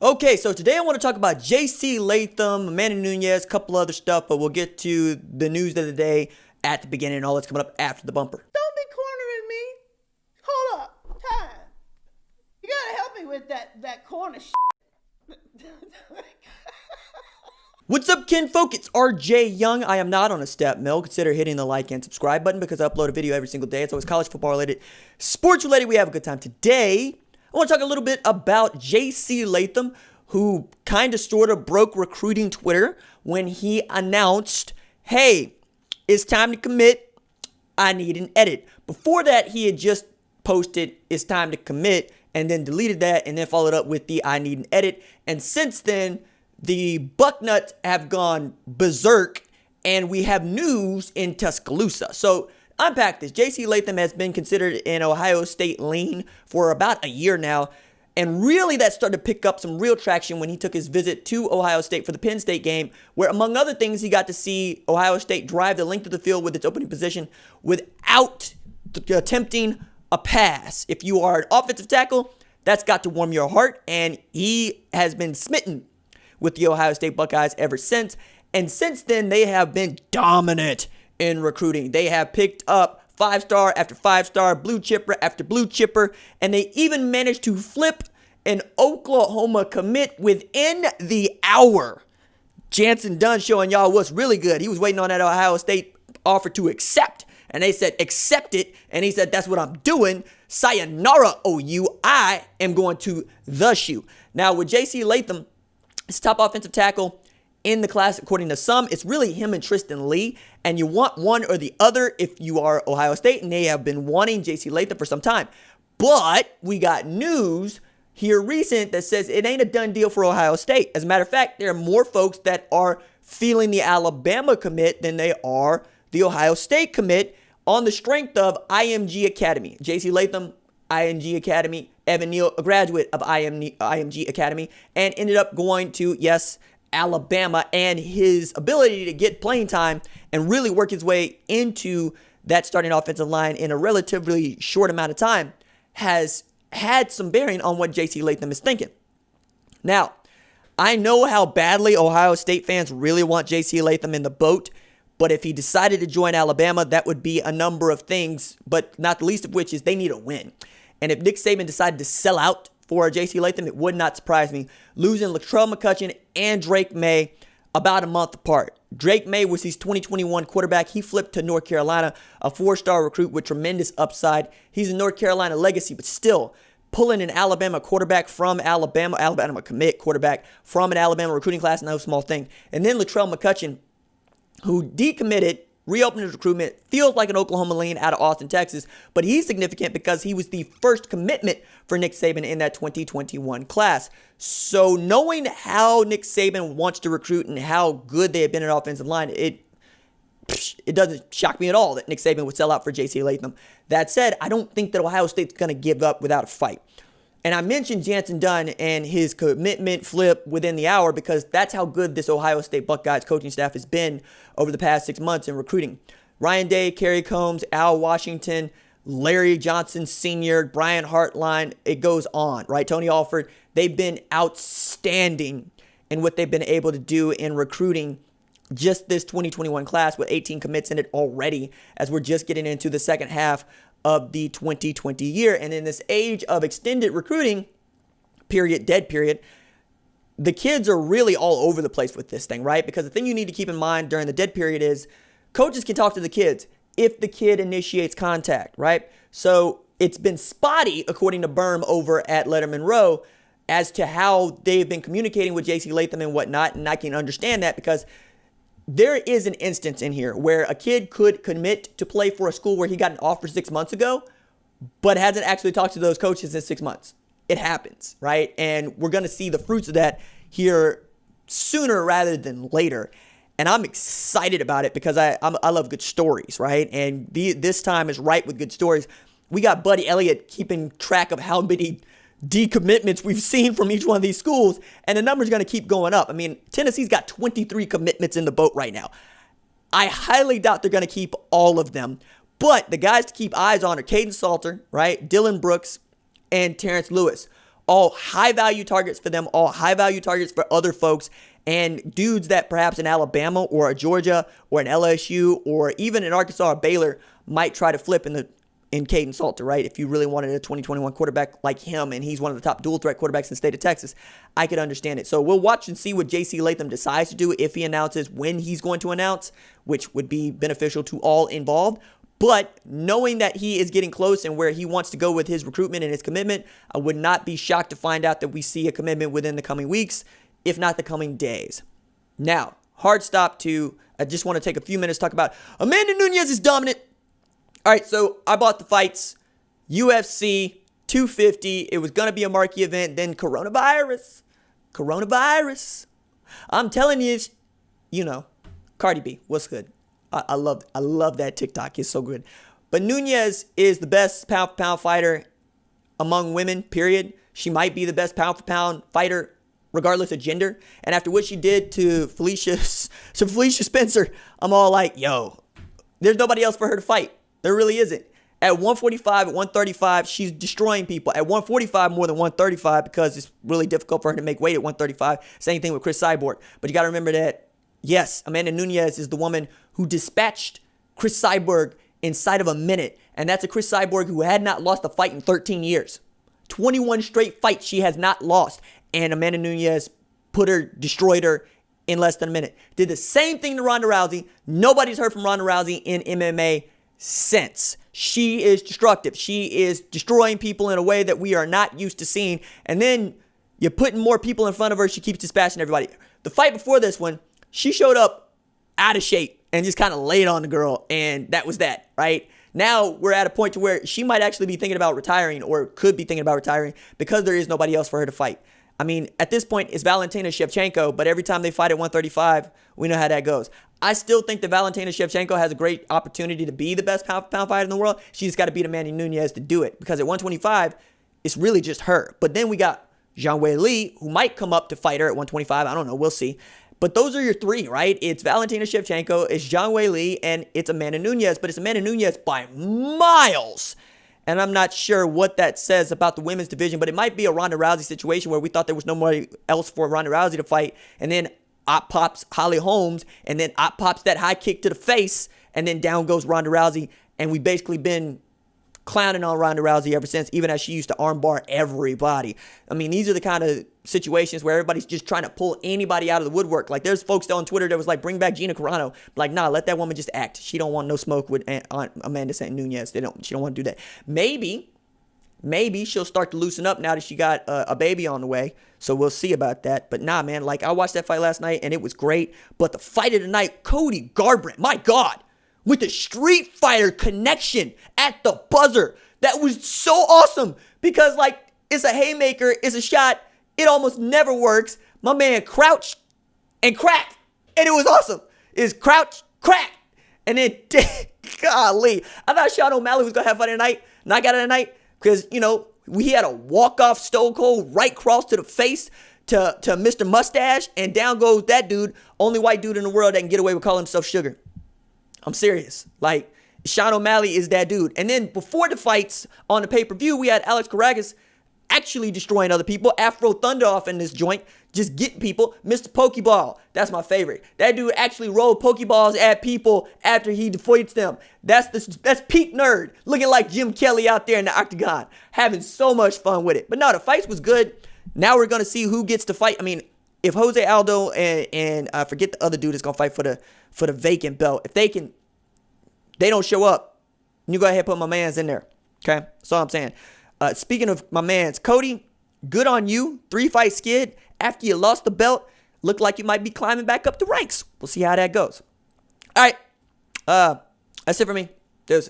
Okay, so today I want to talk about JC Latham, Amanda Nunez, a couple other stuff, but we'll get to the news of the day at the beginning and all that's coming up after the bumper. Don't be cornering me. Hold up. Time. You gotta help me with that corner shit. What's up, kinfolk? It's RJ Young. I am not on a step mill. Consider hitting the like and subscribe button because I upload a video every single day. It's always college football related, sports related. We have a good time. Today, I want to talk a little bit about JC Latham, who kind of sort of broke recruiting Twitter when he announced, hey, it's time to commit. I need an edit. Before that, he had just posted, it's time to commit, and then deleted that and then followed up with the I need an edit. And since then, the Bucknuts have gone berserk, and we have news in Tuscaloosa. So unpack this. JC Latham has been considered an Ohio State lean for about a year now, and really that started to pick up some real traction when he took his visit to Ohio State for the Penn State game, where among other things, he got to see Ohio State drive the length of the field with its opening position without attempting a pass. If you are an offensive tackle, that's got to warm your heart, and he has been smitten with the Ohio State Buckeyes ever since. And since then, they have been dominant in recruiting. They have picked up 5-star after 5-star, blue chipper after blue chipper, and they even managed to flip an Oklahoma commit within the hour. Jansen Dunn showing y'all what's really good. He was waiting on that Ohio State offer to accept, and they said, accept it, and he said, that's what I'm doing. Sayonara, OU. I am going to the shoe. Now, with JC Latham, his top offensive tackle in the class, according to some, it's really him and Tristan Lee, and you want one or the other if you are Ohio State, and they have been wanting JC Latham for some time. But we got news here recent that says it ain't a done deal for Ohio State. As a matter of fact, there are more folks that are feeling the Alabama commit than they are the Ohio State commit on the strength of IMG Academy. JC Latham, IMG Academy, Evan Neal, a graduate of IMG Academy, and ended up going to, yes, Alabama, and his ability to get playing time and really work his way into that starting offensive line in a relatively short amount of time has had some bearing on what JC Latham is thinking. Now, I know how badly Ohio State fans really want JC Latham in the boat, but if he decided to join Alabama, that would be a number of things, but not the least of which is they need a win. And if Nick Saban decided to sell out for JC Latham, it would not surprise me. Losing Latrell McCutcheon and Drake May about a month apart. Drake May was his 2021 quarterback. He flipped to North Carolina, a 4-star recruit with tremendous upside. He's a North Carolina legacy, but still pulling an Alabama quarterback from Alabama commit quarterback from an Alabama recruiting class, no small thing. And then Latrell McCutcheon, who decommitted, reopened his recruitment, feels like an Oklahoma lean out of Austin, Texas, but he's significant because he was the first commitment for Nick Saban in that 2021 class. So knowing how Nick Saban wants to recruit and how good they have been at offensive line, it doesn't shock me at all that Nick Saban would sell out for JC Latham. That said, I don't think that Ohio State's going to give up without a fight. And I mentioned Jansen Dunn and his commitment flip within the hour because that's how good this Ohio State Buckeyes coaching staff has been over the past 6 months in recruiting. Ryan Day, Kerry Combs, Al Washington, Larry Johnson Sr., Brian Hartline, it goes on, right? Tony Alford, they've been outstanding in what they've been able to do in recruiting just this 2021 class with 18 commits in it already as we're just getting into the second half of the 2020 year. And in this age of extended recruiting, dead period, the kids are really all over the place with this thing, right? Because the thing you need to keep in mind during the dead period is coaches can talk to the kids if the kid initiates contact, right? So it's been spotty, according to Berm over at Letterman Row, as to how they've been communicating with JC Latham and whatnot. And I can understand that because there is an instance in here where a kid could commit to play for a school where he got an offer 6 months ago, but hasn't actually talked to those coaches in 6 months. It happens, right? And we're going to see the fruits of that here sooner rather than later. And I'm excited about it because I love good stories, right? And this time is right with good stories. We got Buddy Elliott keeping track of how many decommitments we've seen from each one of these schools, and the number's going to keep going up. I mean, Tennessee's got 23 commitments in the boat right now. I highly doubt they're going to keep all of them, but the guys to keep eyes on are Caden Salter, right? Dylan Brooks, and Terrence Lewis. all high value targets for them, all high value targets for other folks, and dudes that perhaps in Alabama or a Georgia or an LSU or even in Arkansas or Baylor might try to flip in Caden Salter, right? If you really wanted a 2021 quarterback like him, and he's one of the top dual threat quarterbacks in the state of Texas, I could understand it. So we'll watch and see what JC Latham decides to do, if he announces when he's going to announce, which would be beneficial to all involved. But knowing that he is getting close and where he wants to go with his recruitment and his commitment, I would not be shocked to find out that we see a commitment within the coming weeks, if not the coming days. Now, hard stop to, I just want to take a few minutes to talk about Amanda Nunes is dominant. All right, so I bought the fights, UFC 250. It was going to be a marquee event. Then coronavirus. I'm telling you, Cardi B, what's good? I love that TikTok. It's so good. But Nunes is the best pound for pound fighter among women, period. She might be the best pound for pound fighter regardless of gender. And after what she did to Felicia Spencer, I'm all like, yo, there's nobody else for her to fight. There really isn't. At 145, at 135, she's destroying people. At 145, more than 135, because it's really difficult for her to make weight at 135. Same thing with Chris Cyborg. But you got to remember that, yes, Amanda Nunes is the woman who dispatched Chris Cyborg inside of a minute. And that's a Chris Cyborg who had not lost a fight in 13 years. 21 straight fights she has not lost. And Amanda Nunes destroyed her in less than a minute. Did the same thing to Ronda Rousey. Nobody's heard from Ronda Rousey in MMA since. She is destructive. She is destroying people in a way that we are not used to seeing. And then you're putting more people in front of her. She keeps dispatching everybody. The fight before this one, she showed up out of shape and just kind of laid on the girl. And that was that, right? Now we're at a point to where she might actually be thinking about retiring, or could be thinking about retiring, because there is nobody else for her to fight. I mean, at this point, it's Valentina Shevchenko, but every time they fight at 135, we know how that goes. I still think that Valentina Shevchenko has a great opportunity to be the best pound fighter in the world. She's got to beat Amanda Nunes to do it, because at 125, it's really just her. But then we got Zhang Weili, who might come up to fight her at 125. I don't know. We'll see. But those are your three, right? It's Valentina Shevchenko, it's Zhang Weili, and it's Amanda Nunes. But it's Amanda Nunes by miles. And I'm not sure what that says about the women's division, but it might be a Ronda Rousey situation where we thought there was nobody else for Ronda Rousey to fight. And then up pops Holly Holmes, and then up pops that high kick to the face, and then down goes Ronda Rousey. And we've basically been clowning on Ronda Rousey ever since, even as she used to armbar everybody. I mean, these are the kind of situations where everybody's just trying to pull anybody out of the woodwork. Like, there's folks on Twitter that was like, bring back Gina Carano. Like, nah, let that woman just act. She don't want no smoke with Amanda St. Nunes. She don't want to do that. Maybe she'll start to loosen up now that she got a baby on the way. So we'll see about that. But nah, man, like, I watched that fight last night and it was great. But the fight of the night, Cody Garbrandt, my God, with the Street Fighter connection at the buzzer. That was so awesome, because, like, it's a haymaker, it's a shot, it almost never works. My man crouched and cracked, and it was awesome. It's crouch, crack, and then, golly, I thought Sean O'Malley was going to have fun tonight, knockout of the night, because, he had a walk-off Stone Cold right cross to the face to Mr. Mustache, and down goes that dude, only white dude in the world that can get away with calling himself Sugar. I'm serious. Like, Sean O'Malley is that dude. And then before the fights on the pay-per-view, we had Alex Karagas actually destroying other people. Afro Thunder off in this joint, just getting people. Mr. Pokeball, that's my favorite. That dude actually rolled Pokeballs at people after he defeats them. That's peak nerd, looking like Jim Kelly out there in the octagon, having so much fun with it. But no, the fights was good. Now we're going to see who gets to fight. I mean, if Jose Aldo and I forget the other dude that's going to fight for the vacant belt, if they don't show up, you go ahead and put my mans in there. Okay? That's all I'm saying. Speaking of my mans, Cody, good on you. 3-fight skid. After you lost the belt, looked like you might be climbing back up the ranks. We'll see how that goes. All right. That's it for me. Deuces.